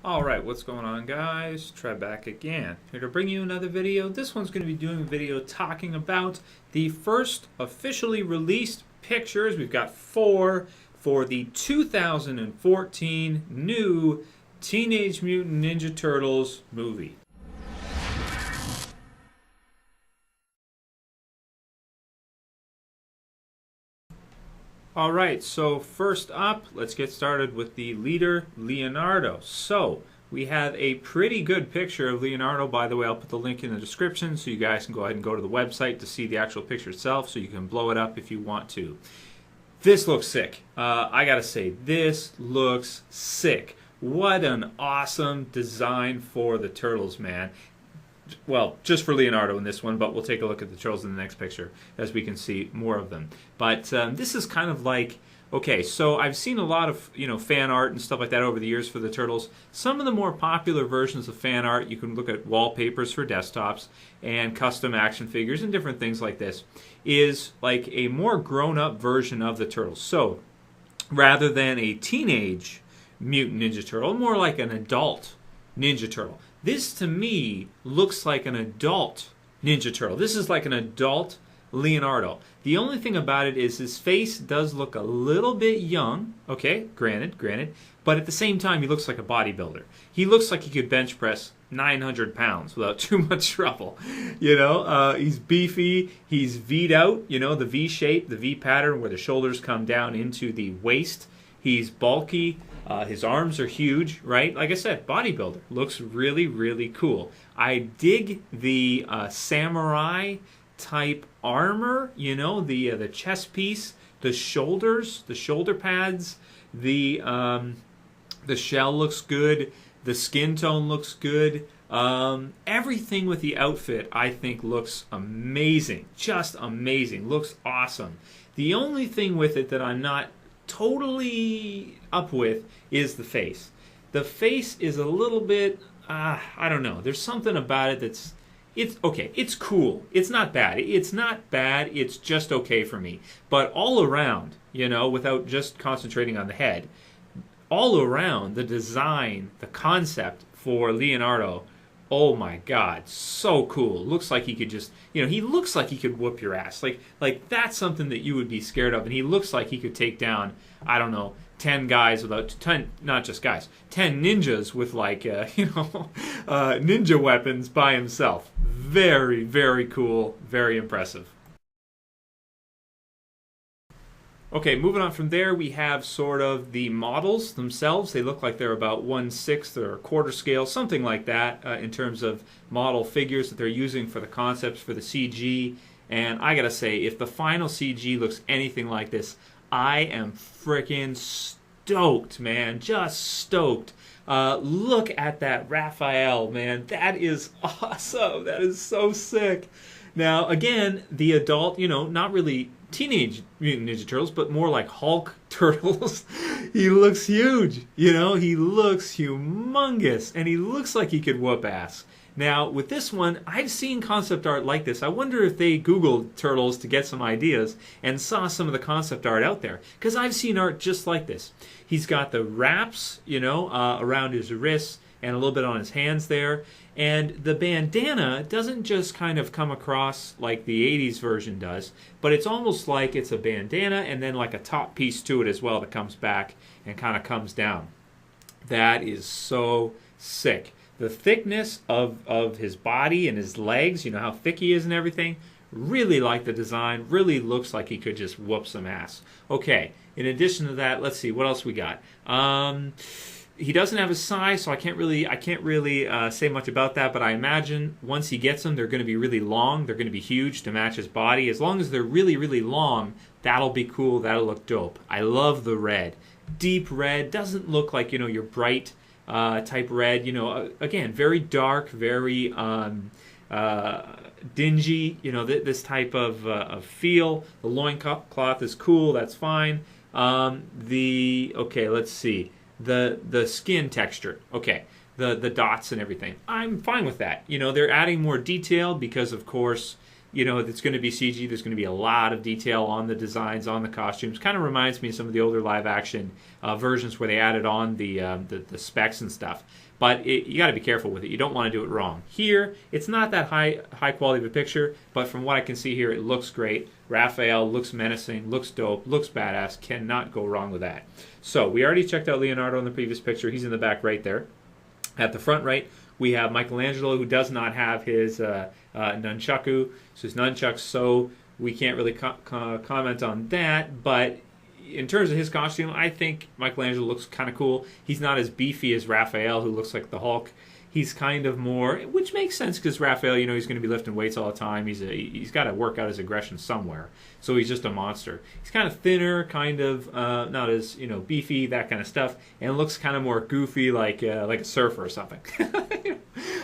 Alright, what's going on, guys? Try back again. Here to bring you another video. This one's going to be doing a video talking about the first officially released pictures. We've got 4 for the 2014 new Teenage Mutant Ninja Turtles movie. Alright, so first up, let's get started with the leader, Leonardo. So, we have a pretty good picture of Leonardo. By the way, I'll put the link in the description so you guys can go ahead and go to the website to see the actual picture itself, so you can blow it up if you want to. This looks sick. I gotta say, this looks sick. What an awesome design for the Turtles, man. Well, just for Leonardo in this one, but we'll take a look at the Turtles in the next picture as we can see more of them. But this is kind of like, okay, so I've seen a lot of fan art and stuff like that over the years for the Turtles. Some of the more popular versions of fan art, you can look at wallpapers for desktops and custom action figures and different things like this, is like a more grown-up version of the Turtles. So rather than a teenage Mutant Ninja Turtle, more like an adult Ninja Turtle. This, to me, looks like an adult Ninja Turtle. This is like an adult Leonardo. The only thing about it is his face does look a little bit young. Okay, granted. But at the same time, he looks like a bodybuilder. He looks like he could bench press 900 pounds without too much trouble. He's beefy. He's V'd out, the V shape, the V pattern where the shoulders come down into the waist. He's bulky. His arms are huge, right? Like I said, bodybuilder. Looks really, really cool. I dig the samurai type armor, the chest piece, the shoulders, the shoulder pads, the shell looks good, the skin tone looks good. Everything with the outfit, I think, looks amazing. Just amazing. Looks awesome. The only thing with it that I'm not totally up with is the face. The face is a little bit, I don't know. There's something about it it's okay. It's cool. It's not bad. It's just okay for me. But all around, without just concentrating on the head, all around the design, the concept for Leonardo, oh my God, so cool. Looks like he could just, he looks like he could whoop your ass. Like that's something that you would be scared of. And he looks like he could take down, I don't know, 10 guys without, 10, not just guys, 10 ninjas with ninja weapons by himself. Very, very cool, very impressive. Okay, moving on from there, we have sort of the models themselves. They look like they're about 1/6 or a quarter scale, something like that, in terms of model figures that they're using for the concepts for the CG. And I gotta say, if the final CG looks anything like this, I am freaking stoked, man. Just stoked. Look at that Raphael, man. That is awesome. That is so sick. Now, again, the adult, not really Teenage Mutant Ninja Turtles, but more like Hulk Turtles. He looks huge, he looks humongous, and he looks like he could whoop ass. Now, with this one, I've seen concept art like this. I wonder if they Googled Turtles to get some ideas and saw some of the concept art out there, because I've seen art just like this. He's got the wraps, around his wrists and a little bit on his hands there. And the bandana doesn't just kind of come across like the 80s version does, but it's almost like it's a bandana and then like a top piece to it as well that comes back and kind of comes down. That is so sick. The thickness of his body and his legs, how thick he is and everything, really like the design. Really looks like he could just whoop some ass. Okay, in addition to that, let's see, what else we got? He doesn't have a size, so I can't really say much about that, but I imagine once he gets them, they're going to be really long. They're going to be huge to match his body. As long as they're really, really long, that'll be cool. That'll look dope. I love the red. Deep red. Doesn't look like, your bright type red. Again, very dark, very dingy, this type of feel. The loincloth is cool. That's fine. Okay, let's see. The skin texture, okay, the dots and everything, I'm fine with that. They're adding more detail because, of course, you know, it's going to be CG. There's going to be a lot of detail on the designs, on the costumes. Kind of reminds me of some of the older live action versions where they added on the specs and stuff. But you got to be careful with it. You don't want to do it wrong. Here, it's not that high quality of a picture, but from what I can see here, it looks great. Raphael looks menacing, looks dope, looks badass. Cannot go wrong with that. So we already checked out Leonardo in the previous picture. He's in the back right there. At the front right, we have Michelangelo, who does not have his nunchaku, so his nunchucks, so we can't really comment on that, but in terms of his costume, I think Michelangelo looks kind of cool. He's not as beefy as Raphael, who looks like the Hulk. He's kind of more, which makes sense because Raphael, you know, he's going to be lifting weights all the time. He's got to work out his aggression somewhere, so he's just a monster. He's kind of thinner, kind of not as, you know, beefy, that kind of stuff, and looks kind of more goofy, like a surfer or something.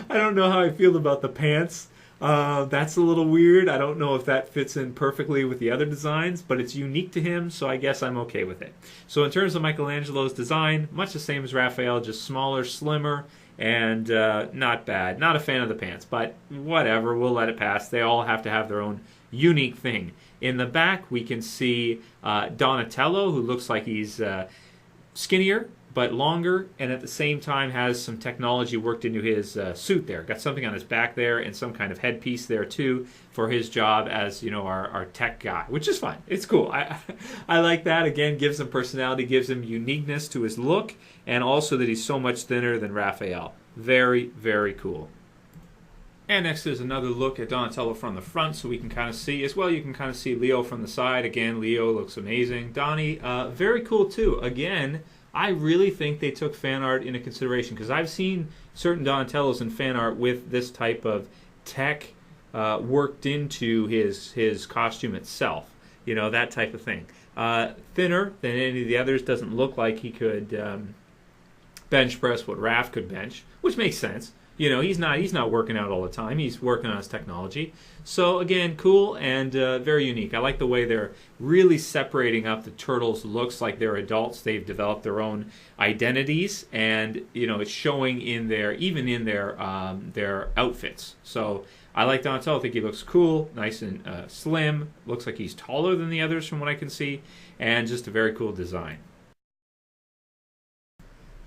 I don't know how I feel about the pants. That's a little weird. I don't know if that fits in perfectly with the other designs, but it's unique to him, so I guess I'm okay with it. So in terms of Michelangelo's design, much the same as Raphael, just smaller, slimmer, and not bad. Not a fan of the pants, but whatever, we'll let it pass. They all have to have their own unique thing. In the back, we can see Donatello, who looks like he's skinnier, but longer, and at the same time has some technology worked into his suit there. Got something on his back there and some kind of headpiece there too for his job as, you know, our tech guy, which is fine. It's cool. I like that. Again, gives him personality, gives him uniqueness to his look, and also that he's so much thinner than Raphael. Very, very cool. And next is another look at Donatello from the front, so we can kind of see, as well you can kind of see Leo from the side. Again, Leo looks amazing. Donnie, very cool too. Again, I really think they took fan art into consideration because I've seen certain Donatellos in fan art with this type of tech worked into his costume itself. You know, that type of thing. Thinner than any of the others, doesn't look like he could bench press what Raph could bench, which makes sense. You know, he's not working out all the time. He's working on his technology. So again, cool and very unique. I like the way they're really separating up the turtles. Looks like they're adults. They've developed their own identities, and you know it's showing in their outfits. So I like Donatello. I think he looks cool, nice and slim. Looks like he's taller than the others from what I can see, and just a very cool design.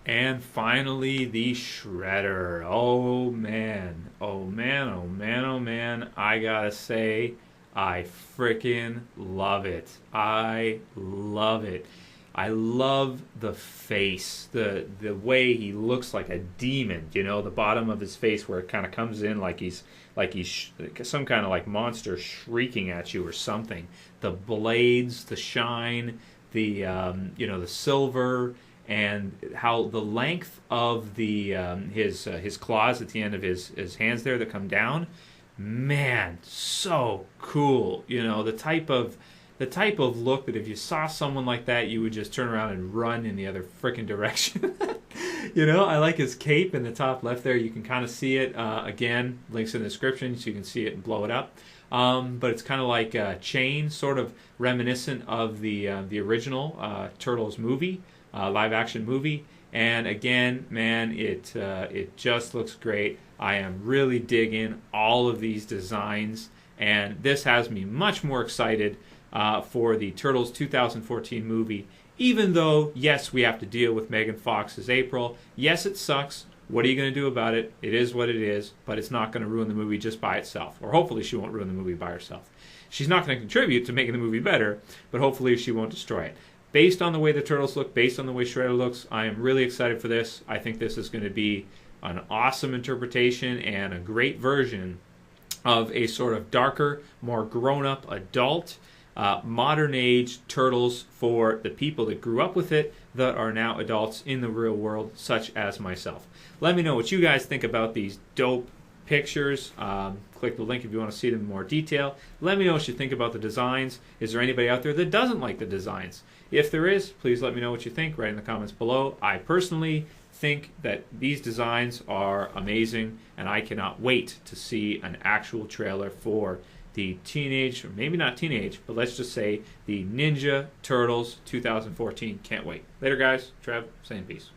And finally, the Shredder. Oh man, oh man, oh man, oh man. I gotta say, I freaking love it. I love it. I love the face, the way he looks like a demon. You know, the bottom of his face where it kind of comes in like he's some kind of like monster shrieking at you or something. The blades, the shine, the the silver. And how the length of the his claws at the end of his hands there that come down, man, so cool. You know, the type of look that if you saw someone like that, you would just turn around and run in the other freaking direction. You know, I like his cape in the top left there. You can kind of see it. Again, links in the description so you can see it and blow it up. But it's kind of like a chain, sort of reminiscent of the original Turtles movie. Live action movie, and again, man, it just looks great. I am really digging all of these designs, and this has me much more excited for the Turtles 2014 movie. Even though, yes, we have to deal with Megan Fox's April. Yes, it sucks. What are you going to do about it? It is what it is, but it's not going to ruin the movie just by itself. Or hopefully she won't ruin the movie by herself. She's not going to contribute to making the movie better, but hopefully she won't destroy it. Based on the way the Turtles look, based on the way Shredder looks, I am really excited for this. I think this is going to be an awesome interpretation and a great version of a sort of darker, more grown-up, adult, modern-age Turtles for the people that grew up with it that are now adults in the real world, such as myself. Let me know what you guys think about these dope pictures. Click the link if you want to see them in more detail. Let me know what you think about the designs. Is there anybody out there that doesn't like the designs? If there is, please let me know what you think right in the comments below. I personally think that these designs are amazing, and I cannot wait to see an actual trailer for the teenage, or maybe not teenage, but let's just say the Ninja Turtles 2014. Can't wait. Later, guys. Trev, saying peace.